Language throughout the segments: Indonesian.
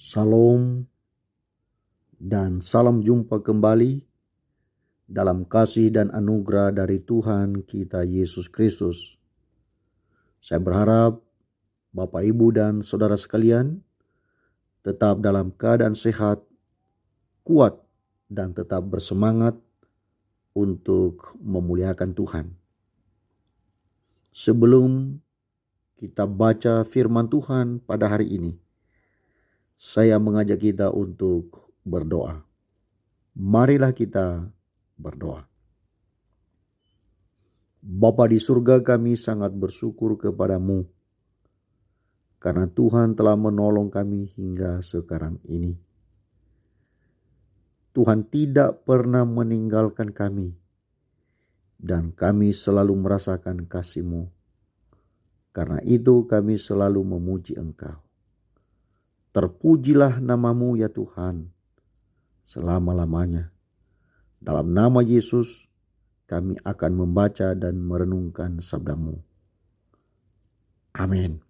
Salam dan salam jumpa kembali dalam kasih dan anugerah dari Tuhan kita Yesus Kristus. Saya berharap Bapak, Ibu, dan Saudara sekalian tetap dalam keadaan sehat, kuat, dan tetap bersemangat untuk memuliakan Tuhan. Sebelum kita baca firman Tuhan pada hari ini, saya mengajak kita untuk berdoa. Marilah kita berdoa. Bapa di surga, kami sangat bersyukur kepadamu karena Tuhan telah menolong kami hingga sekarang ini. Tuhan tidak pernah meninggalkan kami dan kami selalu merasakan kasih-Mu. Karena itu kami selalu memuji Engkau. Terpujilah nama-Mu ya Tuhan selama-lamanya. Dalam nama Yesus kami akan membaca dan merenungkan sabda-Mu. Amin.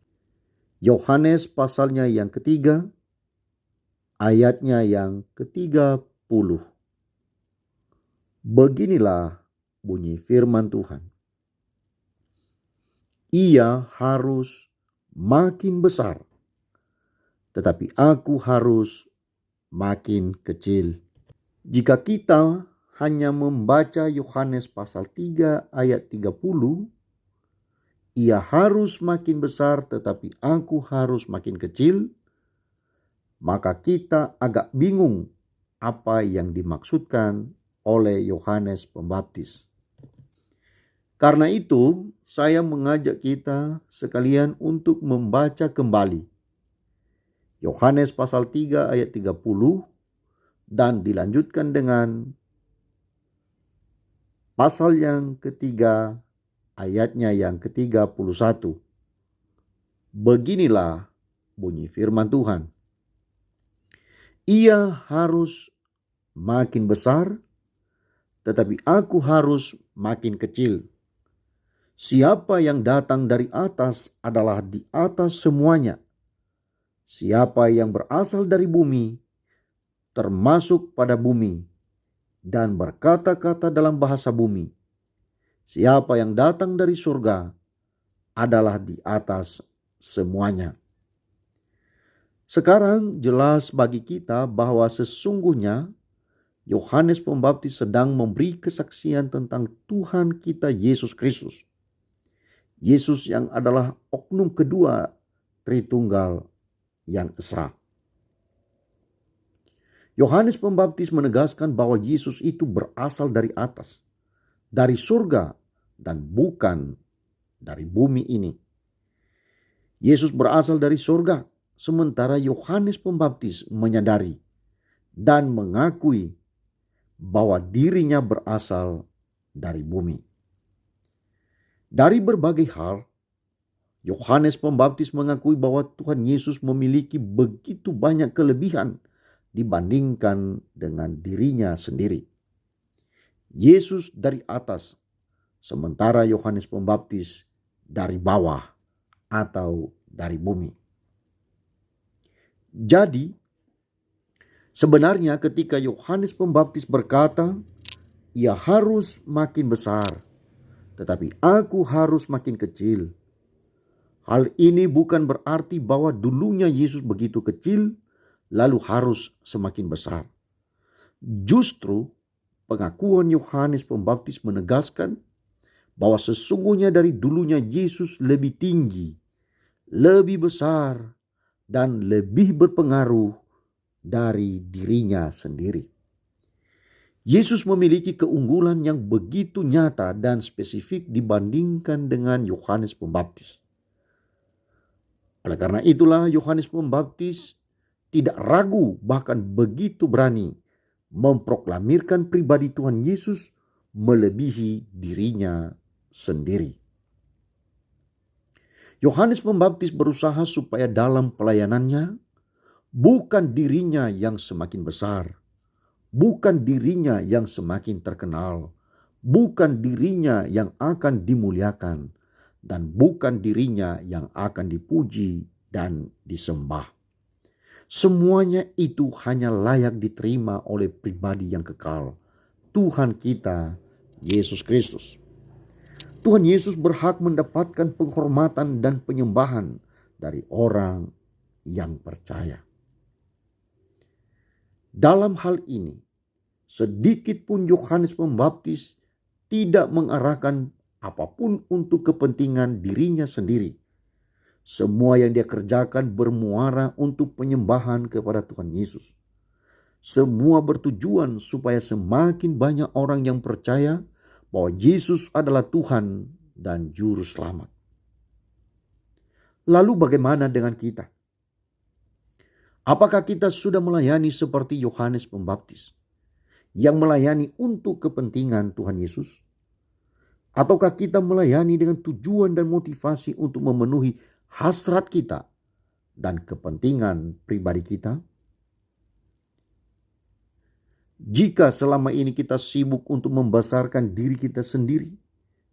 Yohanes pasalnya yang ketiga, ayatnya yang ke-30. Beginilah bunyi firman Tuhan. Ia harus makin besar, tetapi aku harus makin kecil. Jika kita hanya membaca Yohanes pasal 3 ayat 30, ia harus makin besar tetapi aku harus makin kecil, maka kita agak bingung apa yang dimaksudkan oleh Yohanes Pembaptis. Karena itu, saya mengajak kita sekalian untuk membaca kembali Yohanes pasal 3 ayat 30 dan dilanjutkan dengan pasal yang ketiga ayatnya yang ke-31. Beginilah bunyi firman Tuhan. Ia harus makin besar, tetapi aku harus makin kecil. Siapa yang datang dari atas adalah di atas semuanya. Siapa yang berasal dari bumi, termasuk pada bumi, dan berkata-kata dalam bahasa bumi. Siapa yang datang dari surga adalah di atas semuanya. Sekarang jelas bagi kita bahwa sesungguhnya Yohanes Pembaptis sedang memberi kesaksian tentang Tuhan kita Yesus Kristus. Yesus yang adalah oknum kedua Tritunggal yang esa. Yohanes Pembaptis menegaskan bahwa Yesus itu berasal dari atas, dari surga, dan bukan dari bumi ini. Yesus berasal dari surga, sementara Yohanes Pembaptis menyadari dan mengakui bahwa dirinya berasal dari bumi. Dari berbagai hal, Yohanes Pembaptis mengakui bahwa Tuhan Yesus memiliki begitu banyak kelebihan dibandingkan dengan dirinya sendiri. Yesus dari atas, sementara Yohanes Pembaptis dari bawah atau dari bumi. Jadi, sebenarnya ketika Yohanes Pembaptis berkata, ia harus makin besar, tetapi aku harus makin kecil. Hal ini bukan berarti bahwa dulunya Yesus begitu kecil, lalu harus semakin besar. Justru pengakuan Yohanes Pembaptis menegaskan bahwa sesungguhnya dari dulunya Yesus lebih tinggi, lebih besar, dan lebih berpengaruh dari dirinya sendiri. Yesus memiliki keunggulan yang begitu nyata dan spesifik dibandingkan dengan Yohanes Pembaptis. Oleh karena itulah Yohanes Pembaptis tidak ragu, bahkan begitu berani memproklamirkan pribadi Tuhan Yesus melebihi dirinya sendiri. Yohanes Pembaptis berusaha supaya dalam pelayanannya bukan dirinya yang semakin besar, bukan dirinya yang semakin terkenal, bukan dirinya yang akan dimuliakan, dan bukan dirinya yang akan dipuji dan disembah. Semuanya itu hanya layak diterima oleh pribadi yang kekal, Tuhan kita, Yesus Kristus. Tuhan Yesus berhak mendapatkan penghormatan dan penyembahan dari orang yang percaya. Dalam hal ini, sedikit pun Yohanes Pembaptis tidak mengarahkan apapun untuk kepentingan dirinya sendiri. Semua yang dia kerjakan bermuara untuk penyembahan kepada Tuhan Yesus. Semua bertujuan supaya semakin banyak orang yang percaya bahwa Yesus adalah Tuhan dan Juru Selamat. Lalu bagaimana dengan kita? Apakah kita sudah melayani seperti Yohanes Pembaptis yang melayani untuk kepentingan Tuhan Yesus? Ataukah kita melayani dengan tujuan dan motivasi untuk memenuhi hasrat kita dan kepentingan pribadi kita? Jika selama ini kita sibuk untuk membesarkan diri kita sendiri,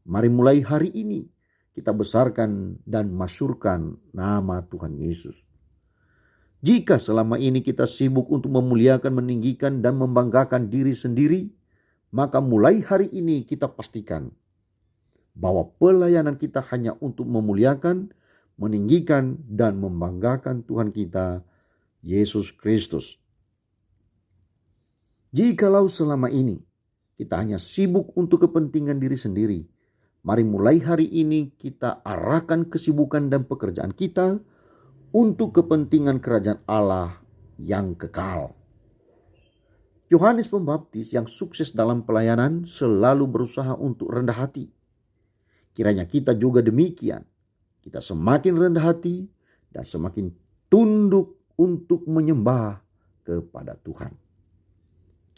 mari mulai hari ini kita besarkan dan masyurkan nama Tuhan Yesus. Jika selama ini kita sibuk untuk memuliakan, meninggikan, dan membanggakan diri sendiri, maka mulai hari ini kita pastikan bahwa pelayanan kita hanya untuk memuliakan, meninggikan, dan membanggakan Tuhan kita, Yesus Kristus. Jikalau selama ini kita hanya sibuk untuk kepentingan diri sendiri, mari mulai hari ini kita arahkan kesibukan dan pekerjaan kita untuk kepentingan kerajaan Allah yang kekal. Yohanes Pembaptis yang sukses dalam pelayanan selalu berusaha untuk rendah hati. Kiranya kita juga demikian. Kita semakin rendah hati dan semakin tunduk untuk menyembah kepada Tuhan.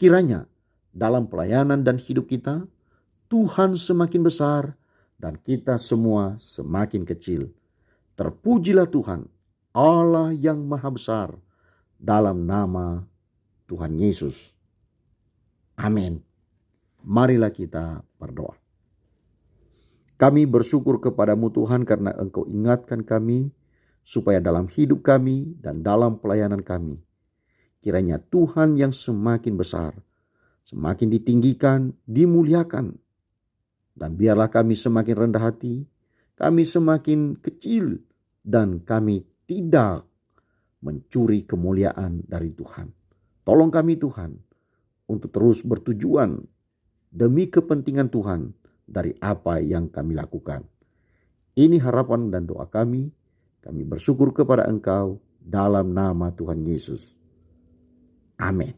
Kiranya dalam pelayanan dan hidup kita, Tuhan semakin besar dan kita semua semakin kecil. Terpujilah Tuhan, Allah yang maha besar, dalam nama Tuhan Yesus. Amin. Marilah kita berdoa. Kami bersyukur kepadamu Tuhan karena Engkau ingatkan kami supaya dalam hidup kami dan dalam pelayanan kami, kiranya Tuhan yang semakin besar, semakin ditinggikan, dimuliakan. Dan biarlah kami semakin rendah hati, kami semakin kecil, dan kami tidak mencuri kemuliaan dari Tuhan. Tolong kami Tuhan untuk terus bertujuan demi kepentingan Tuhan dari apa yang kami lakukan. Ini harapan dan doa kami. Kami bersyukur kepada Engkau dalam nama Tuhan Yesus. Amin.